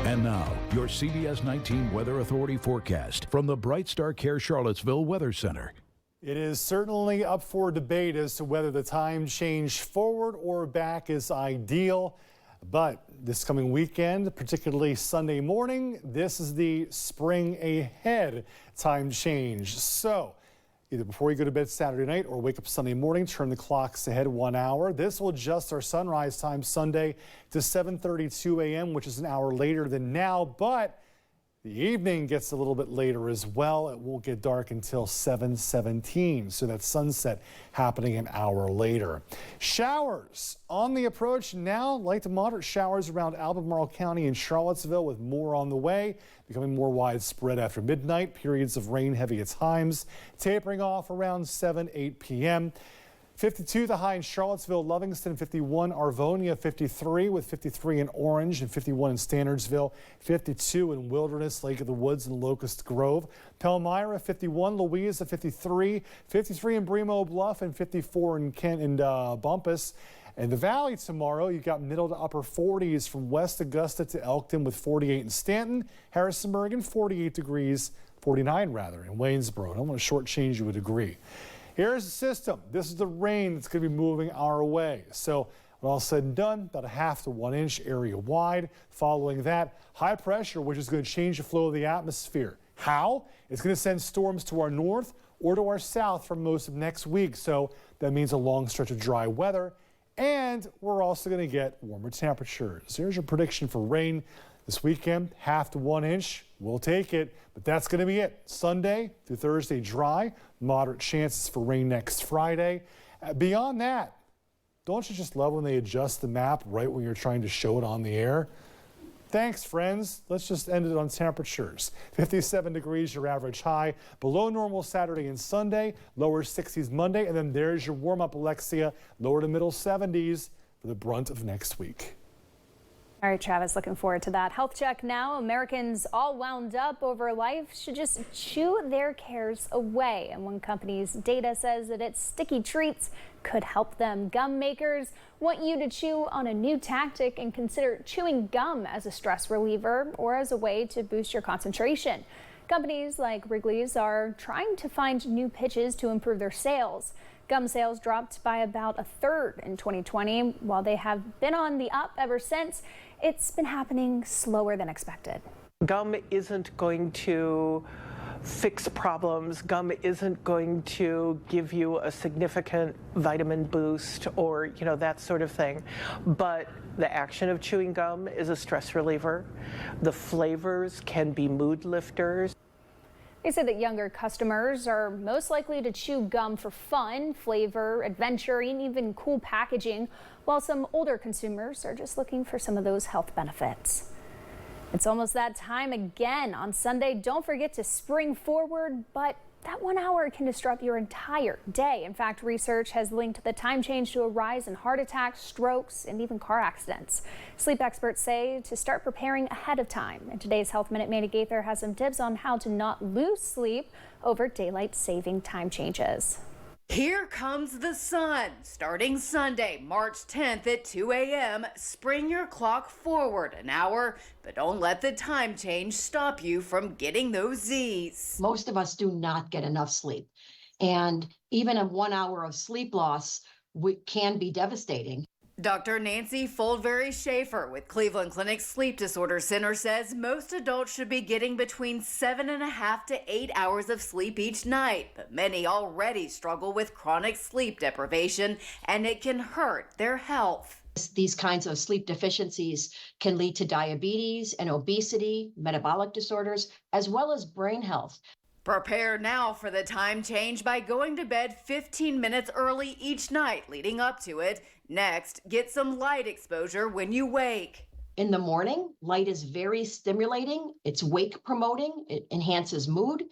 And now, your CBS 19 Weather Authority forecast from the Bright Star Care Charlottesville Weather Center. It is certainly up for debate as to whether the time change forward or back is ideal. But this coming weekend, particularly Sunday morning, this is the spring ahead time change. So either before you go to bed Saturday night or wake up Sunday morning, turn the clocks ahead 1 hour. This will adjust our sunrise time Sunday to 7:32 a.m., which is an hour later than now, but the evening gets a little bit later as well. It won't get dark until 7:17, so that's sunset happening an hour later. Showers on the approach now. Light to moderate showers around Albemarle County and Charlottesville, with more on the way, becoming more widespread after midnight. Periods of rain heavy at times, tapering off around 7-8 p.m. 52 the high in Charlottesville, Lovingston 51, Arvonia 53 with 53 in Orange and 51 in Standardsville, 52 in Wilderness, Lake of the Woods and Locust Grove, Palmyra 51, Louisa 53, 53 in Bremo Bluff and 54 in Kent and Bumpus. In the Valley tomorrow, you've got middle to upper 40s from West Augusta to Elkton with 48 in Stanton, Harrisonburg and 48 degrees, 49 rather, in Waynesboro. I don't want to shortchange you a degree. Here's the system. This is the rain that's going to be moving our way. So when all said and done, about a half to 1 inch area wide. Following that, high pressure, which is going to change the flow of the atmosphere. How? It's going to send storms to our north or to our south for most of next week. So that means a long stretch of dry weather. And we're also going to get warmer temperatures. Here's your prediction for rain this weekend, half to 1 inch. We'll take it, but that's going to be it. Sunday through Thursday, dry, moderate chances for rain next Friday. Beyond that, don't you just love when they adjust the map right when you're trying to show it on the air? Thanks, friends. Let's just end it on temperatures. 57 degrees, your average high. Below normal Saturday and Sunday, lower 60s Monday, and then there's your warm-up, Alexia, lower to middle 70s for the brunt of next week. All right, Travis, looking forward to that. Health check now. Americans all wound up over life should just chew their cares away. And one company's data says that its sticky treats could help them. Gum makers want you to chew on a new tactic and consider chewing gum as a stress reliever or as a way to boost your concentration. Companies like Wrigley's are trying to find new pitches to improve their sales. Gum sales dropped by about a third in 2020. While they have been on the up ever since, it's been happening slower than expected. Gum isn't going to fix problems. Gum isn't going to give you a significant vitamin boost or, that sort of thing. But the action of chewing gum is a stress reliever. The flavors can be mood lifters. They say that younger customers are most likely to chew gum for fun, flavor, adventure, and even cool packaging, while some older consumers are just looking for some of those health benefits. It's almost that time again on Sunday. Don't forget to spring forward, but that 1 hour can disrupt your entire day. In fact, research has linked the time change to a rise in heart attacks, strokes, and even car accidents. Sleep experts say to start preparing ahead of time. In today's Health Minute, Mandy Gaither has some tips on how to not lose sleep over daylight saving time changes. Here comes the sun. Starting Sunday, March 10th at 2 a.m., spring your clock forward an hour, but don't let the time change stop you from getting those Z's. Most of us do not get enough sleep, and even a 1 hour of sleep loss can be devastating. Dr. Nancy Foldberry-Schaefer with Cleveland Clinic Sleep Disorder Center says most adults should be getting between 7.5 to 8 hours of sleep each night, but many already struggle with chronic sleep deprivation, and it can hurt their health. These kinds of sleep deficiencies can lead to diabetes and obesity, metabolic disorders, as well as brain health. Prepare now for the time change by going to bed 15 minutes early each night leading up to it. Next, get some light exposure when you wake. In the morning, light is very stimulating. It's wake promoting. It enhances mood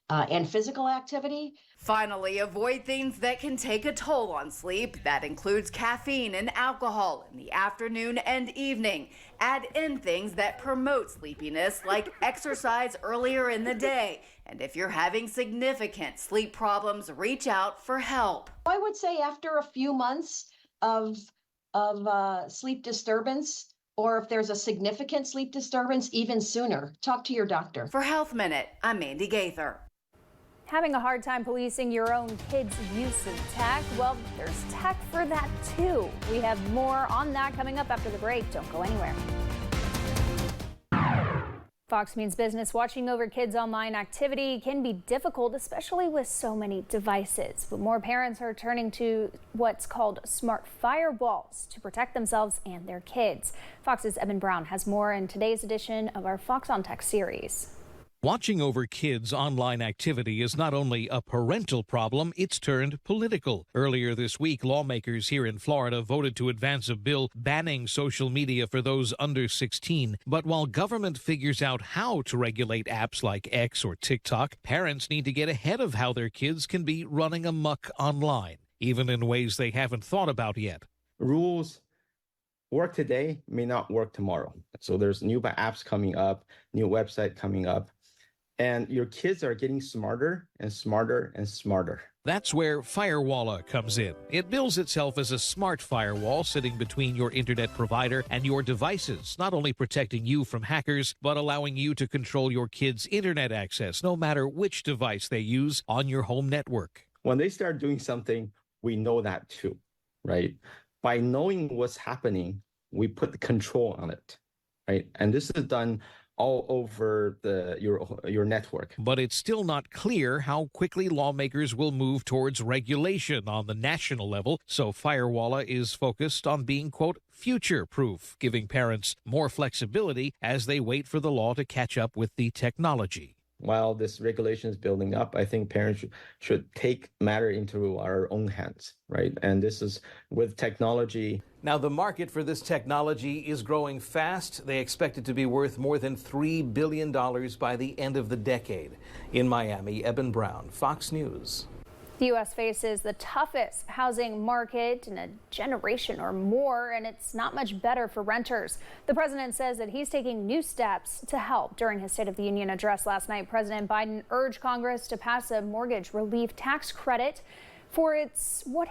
and physical activity. Finally, avoid things that can take a toll on sleep. That includes caffeine and alcohol in the afternoon and evening. Add in things that promote sleepiness, like exercise earlier in the day. And if you're having significant sleep problems, reach out for help. I would say after a few months of sleep disturbance, or if there's a significant sleep disturbance, even sooner. Talk to your doctor. For Health Minute, I'm Mandy Gaither. Having a hard time policing your own kids' use of tech? Well, there's tech for that too. We have more on that coming up after the break. Don't go anywhere. Fox News Business, watching over kids' online activity can be difficult, especially with so many devices. But more parents are turning to what's called smart firewalls to protect themselves and their kids. Fox's Evan Brown has more in today's edition of our Fox on Tech series. Watching over kids' online activity is not only a parental problem, it's turned political. Earlier this week, lawmakers here in Florida voted to advance a bill banning social media for those under 16. But while government figures out how to regulate apps like X or TikTok, parents need to get ahead of how their kids can be running amok online, even in ways they haven't thought about yet. Rules work today may not work tomorrow. So there's new apps coming up, new website coming up. And your kids are getting smarter and smarter and smarter. That's where Firewalla comes in. It bills itself as a smart firewall sitting between your internet provider and your devices, not only protecting you from hackers, but allowing you to control your kids' internet access, no matter which device they use on your home network. When they start doing something, we know that too, right? By knowing what's happening, we put the control on it, right? And this is done all over your network. But it's still not clear how quickly lawmakers will move towards regulation on the national level, so Firewalla is focused on being, quote, future-proof, giving parents more flexibility as they wait for the law to catch up with the technology. While this regulation is building up, I think parents should take matter into our own hands, right? And this is with technology. Now, the market for this technology is growing fast. They expect it to be worth more than $3 billion by the end of the decade. In Miami, Evan Brown, Fox News. The U.S. faces the toughest housing market in a generation or more, and it's not much better for renters. The president says that he's taking new steps to help. During his State of the Union address last night, President Biden urged Congress to pass a mortgage relief tax credit for what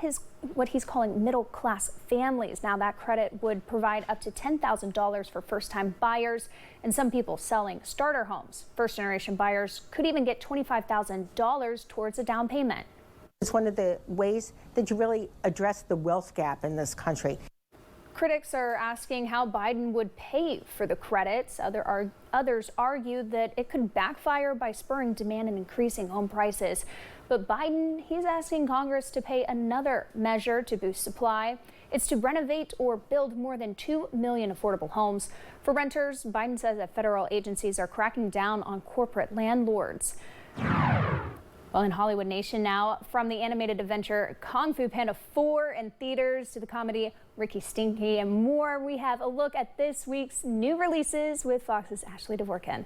he's calling middle-class families. Now, that credit would provide up to $10,000 for first-time buyers and some people selling starter homes. First-generation buyers could even get $25,000 towards a down payment. It's one of the ways that you really address the wealth gap in this country. Critics are asking how Biden would pay for the credits. Others argue that it could backfire by spurring demand and increasing home prices. But Biden, he's asking Congress to pay another measure to boost supply. It's to renovate or build more than 2 million affordable homes. For renters, Biden says that federal agencies are cracking down on corporate landlords. Well, in Hollywood Nation now, from the animated adventure Kung Fu Panda 4 in theaters to the comedy Ricky Stinky and more, we have a look at this week's new releases with Fox's Ashley Dvorkin.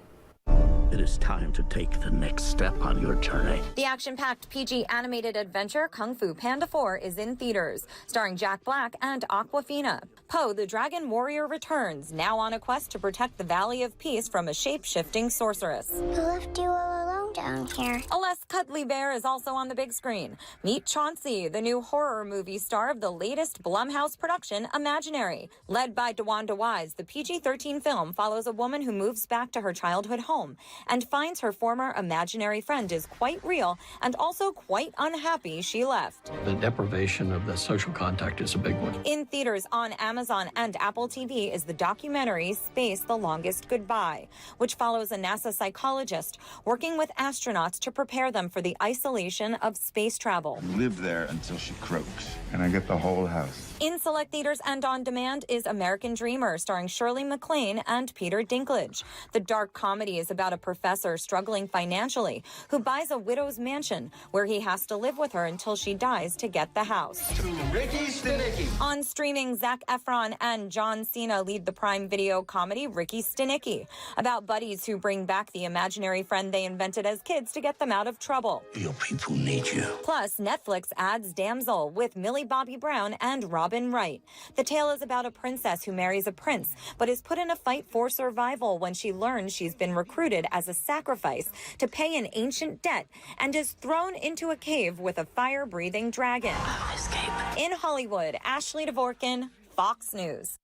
It is time to take the next step on your journey. The action-packed PG animated adventure Kung Fu Panda 4 is in theaters, starring Jack Black and Awkwafina. Po, the dragon warrior, returns, now on a quest to protect the Valley of Peace from a shape-shifting sorceress. Who left you all alone down here? A less cuddly bear is also on the big screen. Meet Chauncey, the new horror movie star of the latest Blumhouse production, Imaginary. Led by DeWanda Wise, the PG-13 film follows a woman who moves back to her childhood home and finds her former imaginary friend is quite real and also quite unhappy she left. The deprivation of the social contact is a big one. In theaters on Amazon and Apple TV is the documentary Space: The Longest Goodbye, which follows a NASA psychologist working with astronauts to prepare them for the isolation of space travel. Live there until she croaks, and I get the whole house. In select theaters and on demand is American Dreamer, starring Shirley MacLaine and Peter Dinklage. The dark comedy is about a professor struggling financially who buys a widow's mansion where he has to live with her until she dies to get the house. To Ricky Stenicki. On streaming, Zac Efron and John Cena lead the Prime Video comedy Ricky Stenicki, about buddies who bring back the imaginary friend they invented as kids to get them out of trouble. Your people need you. Plus, Netflix adds Damsel with Millie Bobby Brown and Robin Wright. The tale is about a princess who marries a prince, but is put in a fight for survival when she learns she's been recruited as a sacrifice to pay an ancient debt and is thrown into a cave with a fire-breathing dragon. Escape. In Hollywood, Ashley Dvorkin, Fox News.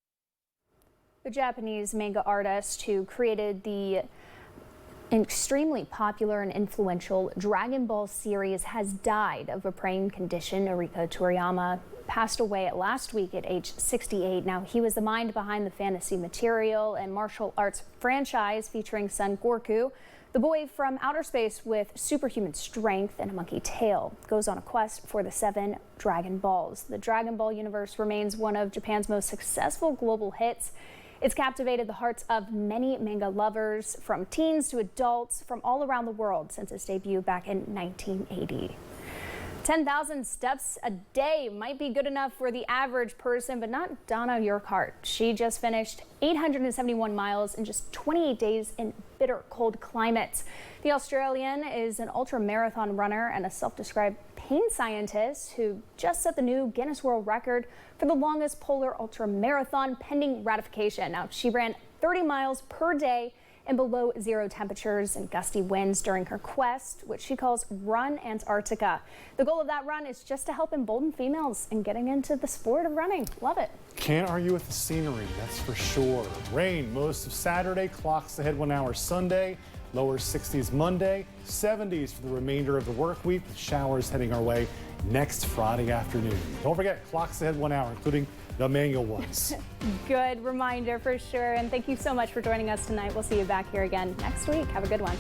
The Japanese manga artist who created the extremely popular and influential Dragon Ball series has died of a brain condition. Erika Toriyama passed away last week at age 68. Now, he was the mind behind the fantasy material and martial arts franchise featuring Son Goku. The boy from outer space with superhuman strength and a monkey tail goes on a quest for the 7 Dragon Balls. The Dragon Ball universe remains one of Japan's most successful global hits. It's captivated the hearts of many manga lovers, from teens to adults from all around the world since its debut back in 1980. 10,000 steps a day might be good enough for the average person, but not Donna Urquhart. She just finished 871 miles in just 28 days in bitter cold climates. The Australian is an ultra-marathon runner and a self-described pain scientist who just set the new Guinness World Record for the longest polar ultra-marathon pending ratification. Now, she ran 30 miles per day in below zero temperatures and gusty winds during her quest, which she calls Run Antarctica. The goal of that run is just to help embolden females in getting into the sport of running. Love it. Can't argue with the scenery, that's for sure. Rain most of Saturday, clocks ahead 1 hour Sunday, lower 60s Monday, 70s for the remainder of the work week, with showers heading our way next Friday afternoon. Don't forget, clocks ahead 1 hour, including the manual ones. Good reminder for sure. And thank you so much for joining us tonight. We'll see you back here again next week. Have a good one.